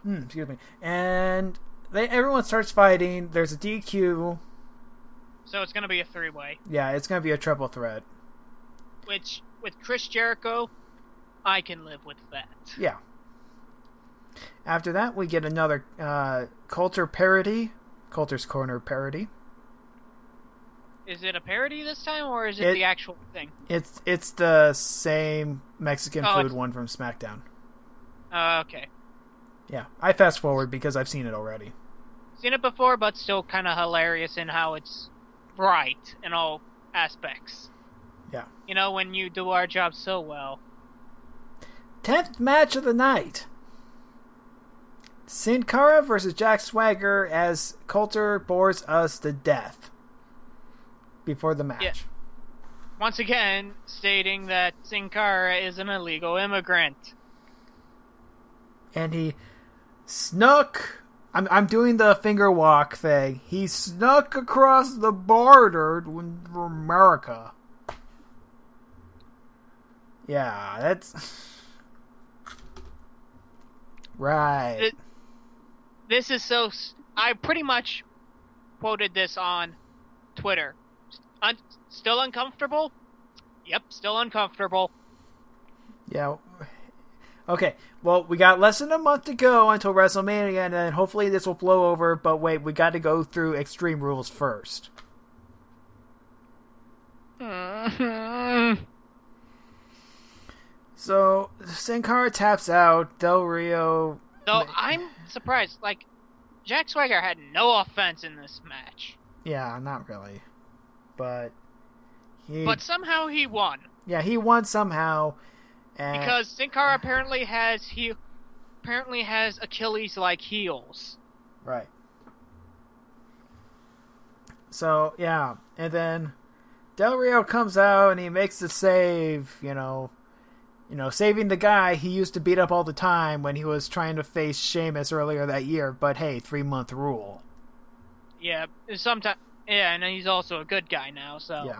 Excuse me. And everyone starts fighting. There's a DQ. So it's going to be a 3-way. Yeah, it's going to be a triple threat. Which, with Chris Jericho, I can live with that. Yeah. After that, we get another Coulter parody. Coulter's Corner parody. Is it a parody this time, or is it the actual thing? It's the same Mexican food one from SmackDown. Okay. Yeah, I fast forward because I've seen it already. Seen it before, but still kind of hilarious in how it's right in all aspects. Yeah. You know, when you do our job so well. 10th match of the night. Sin Cara versus Jack Swagger as Coulter bores us to death before the match. Yeah. Once again, stating that Sin Cara is an illegal immigrant. And he snuck... I'm doing the finger walk thing. He snuck across the border to America. Yeah, that's... Right. This is so... I pretty much quoted this on Twitter. Still uncomfortable? Yep, still uncomfortable. Yeah. Okay, well, we got less than a month to go until WrestleMania, and then hopefully this will blow over, but wait, we got to go through Extreme Rules first. So, Sin Cara taps out, Del Rio... So, I'm surprised, like, Jack Swagger had no offense in this match. Yeah, not really. But somehow he won. Yeah, he won somehow. Because Sin Cara apparently has Achilles-like heels. Right. So, yeah. And then Del Rio comes out and he makes the save, saving the guy he used to beat up all the time when he was trying to face Sheamus earlier that year. But hey, 3-month rule. Yeah, sometimes. Yeah, and he's also a good guy now, so... Yeah.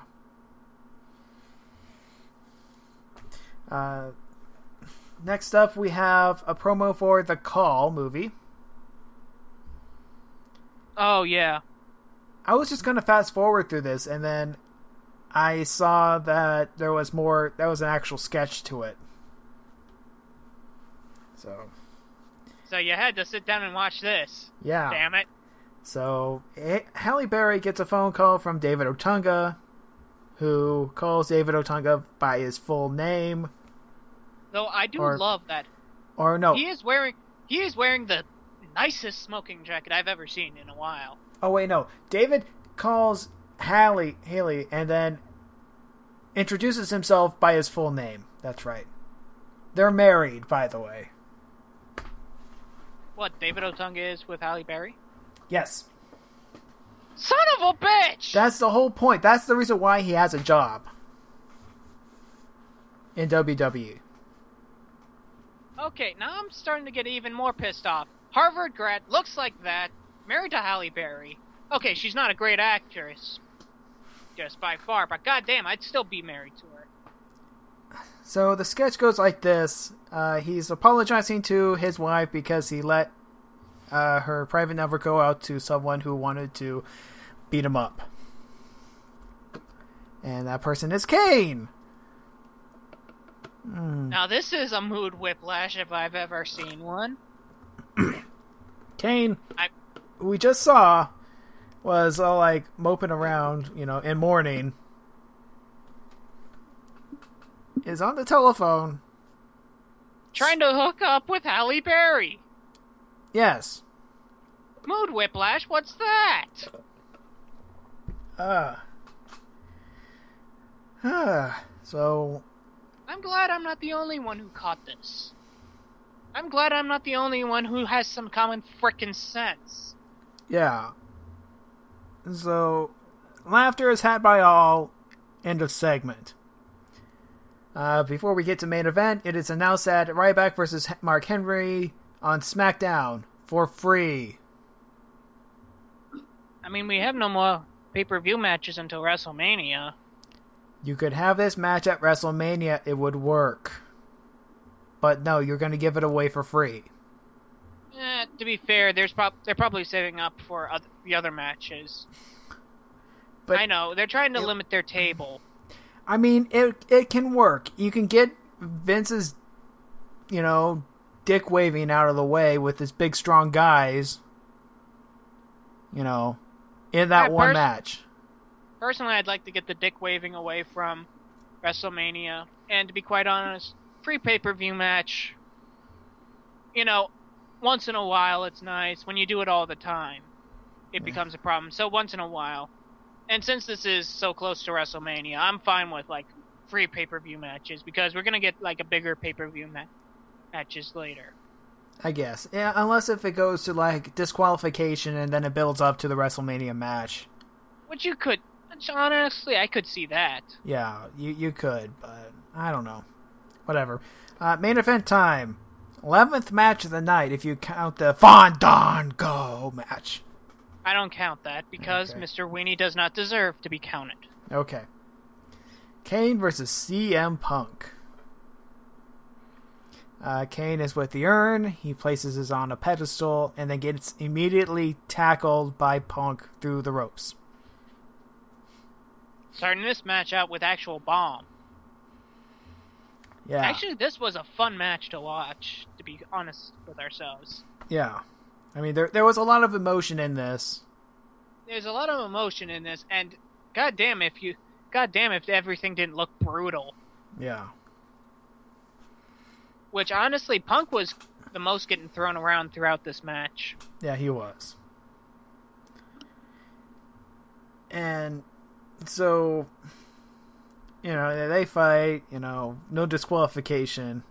Next up, we have a promo for The Call movie. Oh, yeah. I was just going to fast forward through this, and then I saw that there was an actual sketch to it. So you had to sit down and watch this. Yeah. Damn it. So, Halle Berry gets a phone call from David Otunga, who calls David Otunga by his full name. Though I do love that. Or no. He is wearing the nicest smoking jacket I've ever seen in a while. Oh, wait, no. David calls Haley, and then introduces himself by his full name. That's right. They're married, by the way. What, David Otunga is with Halle Berry? Yes. Son of a bitch! That's the whole point. That's the reason why he has a job in WWE. Okay, now I'm starting to get even more pissed off. Harvard grad, looks like that, married to Halle Berry. Okay, she's not a great actress, just by far, but goddamn, I'd still be married to her. So the sketch goes like this. He's apologizing to his wife because he let her private number go out to someone who wanted to beat him up. And that person is Kane. Now this is a mood whiplash if I've ever seen one. Kane, who we just saw, was all like moping around, in mourning, is on the telephone. Trying to hook up with Halle Berry. Yes. Mood whiplash, what's that? So... I'm glad I'm not the only one who caught this. I'm glad I'm not the only one who has some common frickin' sense. Yeah. So, laughter is had by all. End of segment. Before we get to main event, it is announced that Ryback versus Mark Henry on SmackDown for free. I mean, we have no more pay-per-view matches until WrestleMania. You could have this match at WrestleMania, it would work. But no, you're going to give it away for free. To be fair, they're probably saving up for the other matches. But I know, they're trying to limit their table. I mean, it can work. You can get Vince's, dick waving out of the way with his big, strong guys, in that one match. Personally, I'd like to get the dick waving away from WrestleMania. And to be quite honest, free pay-per-view match, once in a while it's nice. When you do it all the time, it becomes a problem. So once in a while. And since this is so close to WrestleMania, I'm fine with, free pay-per-view matches, because we're going to get, a bigger pay-per-view matches later. I guess. Yeah, unless if it goes to, disqualification and then it builds up to the WrestleMania match. Which you could. Honestly, I could see that. Yeah, you could, but I don't know. Whatever. Main event time. 11th match of the night, if you count the Fandango match. I don't count that, because Mr. Weenie does not deserve to be counted. Okay. Kane versus CM Punk. Kane is with the urn. He places his on a pedestal and then gets immediately tackled by Punk through the ropes. Starting this match out with actual bomb. Yeah. Actually, this was a fun match to watch, to be honest with ourselves. Yeah. I mean, there was a lot of emotion in this. There's a lot of emotion in this, and goddamn if everything didn't look brutal. Yeah. Which, honestly, Punk was the most getting thrown around throughout this match. Yeah, he was. And so, they fight, no disqualification.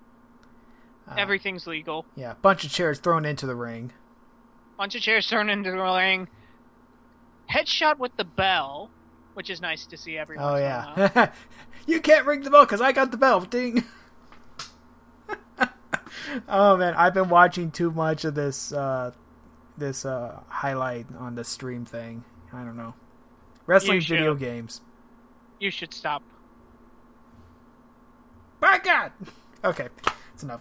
Everything's legal. Yeah, bunch of chairs thrown into the ring. Bunch of chairs thrown into the ring. Headshot with the bell, which is nice to see every once in a while. You can't ring the bell because I got the bell. Ding. Oh man, I've been watching too much of this highlight on the stream thing. I don't know. Wrestling video games. You should stop. My God! Okay, that's enough.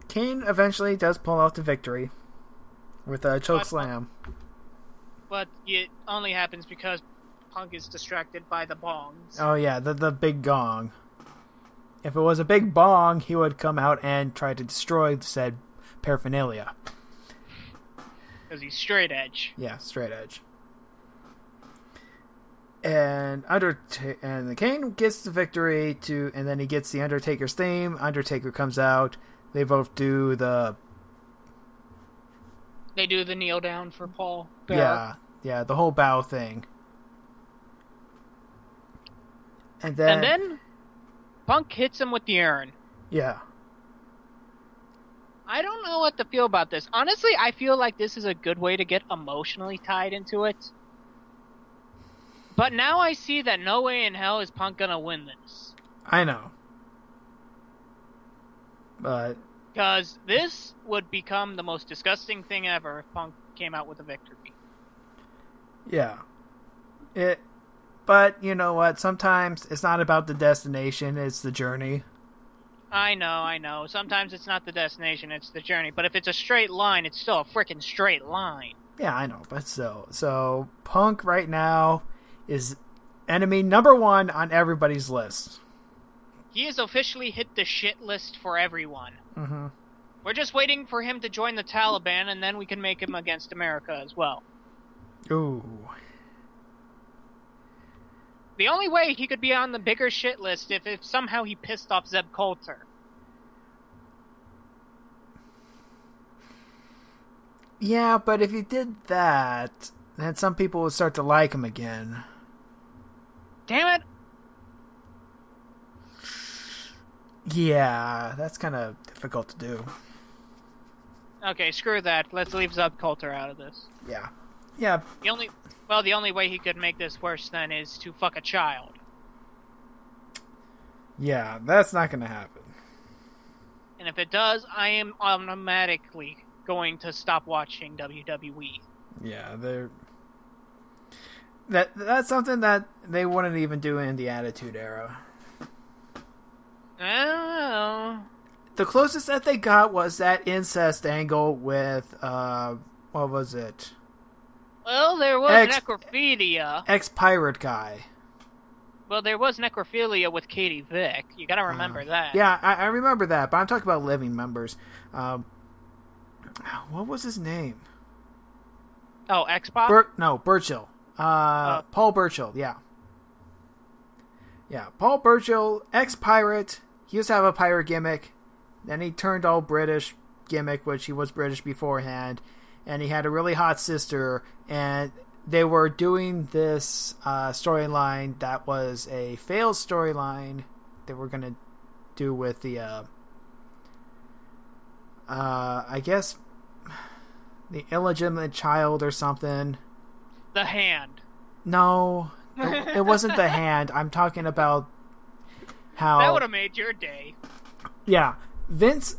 Kane eventually does pull out the victory with a choke slam. But it only happens because Punk is distracted by the bongs. Oh yeah, the big gong. If it was a big bong, he would come out and try to destroy said paraphernalia. Because he's straight edge. Yeah, straight edge. And the Kane gets the victory and then he gets the Undertaker's theme. Undertaker comes out. They both do the... They do the kneel down for Paul Bearer. Yeah, the whole bow thing. And then Punk hits him with the urn. Yeah. I don't know what to feel about this. Honestly, I feel like this is a good way to get emotionally tied into it. But now I see that no way in hell is Punk gonna win this. I know. But... Because this would become the most disgusting thing ever if Punk came out with a victory. Yeah. But, you know what? Sometimes it's not about the destination, it's the journey. I know. Sometimes it's not the destination, it's the journey. But if it's a straight line, it's still a frickin' straight line. Yeah, I know, but still. So, Punk right now is enemy number 1 on everybody's list. He has officially hit the shit list for everyone. Mm-hmm. We're just waiting for him to join the Taliban, and then we can make him against America as well. Ooh. The only way he could be on the bigger shit list if somehow he pissed off Zeb Coulter. Yeah, but if he did that, then some people would start to like him again. Damn it! Yeah, that's kind of difficult to do. Okay, screw that. Let's leave Zeb Coulter out of this. Yeah. The only way he could make this worse then is to fuck a child. Yeah, that's not gonna happen. And if it does, I am automatically going to stop watching WWE. Yeah, that's something that they wouldn't even do in the Attitude Era. Oh. The closest that they got was that incest angle with, what was it? Well, there was necrophilia. Ex-pirate guy. Well, there was necrophilia with Katie Vick. You gotta remember that. Yeah, I remember that, but I'm talking about living members. What was his name? Oh, X-Pop? No, Burchill. Paul Burchill, yeah. Yeah, Paul Burchill, ex-pirate. He used to have a pirate gimmick. Then he turned all British gimmick, which he was British beforehand. And he had a really hot sister. And they were doing this storyline that was a failed storyline they were going to do with the, I guess, the illegitimate child or something. The Hand. No, it wasn't the Hand. I'm talking about how... That would have made your day. Yeah. Vince,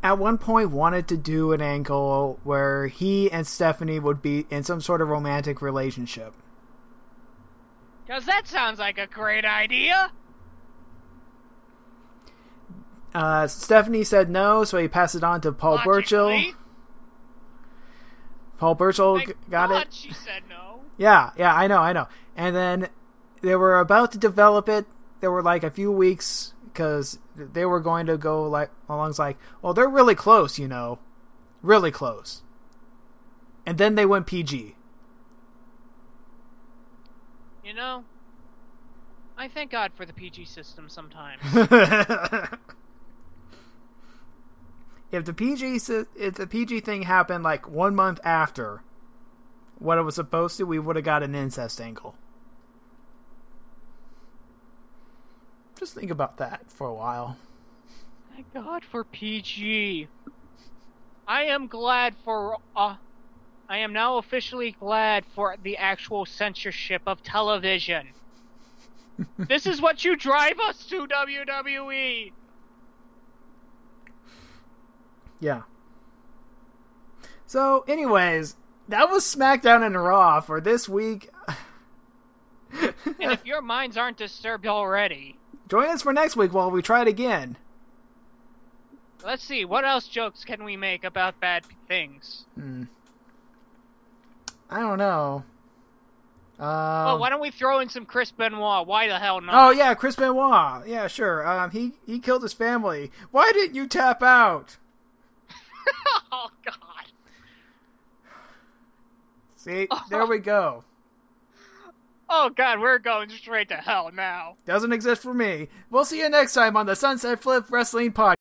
at one point, wanted to do an angle where he and Stephanie would be in some sort of romantic relationship. Because that sounds like a great idea. Stephanie said no, so he passed it on to Paul Burchill. Paul Burchill got it. She said no. Yeah, I know. And then they were about to develop it. There were like a few weeks because they were going to go like well, they're really close, really close. And then they went PG. I thank God for the PG system sometimes. If the PG thing happened like 1 month after what it was supposed to, we would have got an incest angle. Just think about that for a while. Thank God for PG. I am glad for... I am now officially glad for the actual censorship of television. This is what you drive us to, WWE! Yeah. So, anyways, that was Smackdown and RAW for this week. And if your minds aren't disturbed already... Join us for next week while we try it again. Let's see, what else jokes can we make about bad things? I don't know. Well, why don't we throw in some Chris Benoit? Why the hell not? Oh, yeah, Chris Benoit. Yeah, sure. He killed his family. Why didn't you tap out? Oh, God. See, there we go. Oh, God, we're going straight to hell now. Doesn't exist for me. We'll see you next time on the Sunset Flip Wrestling Podcast.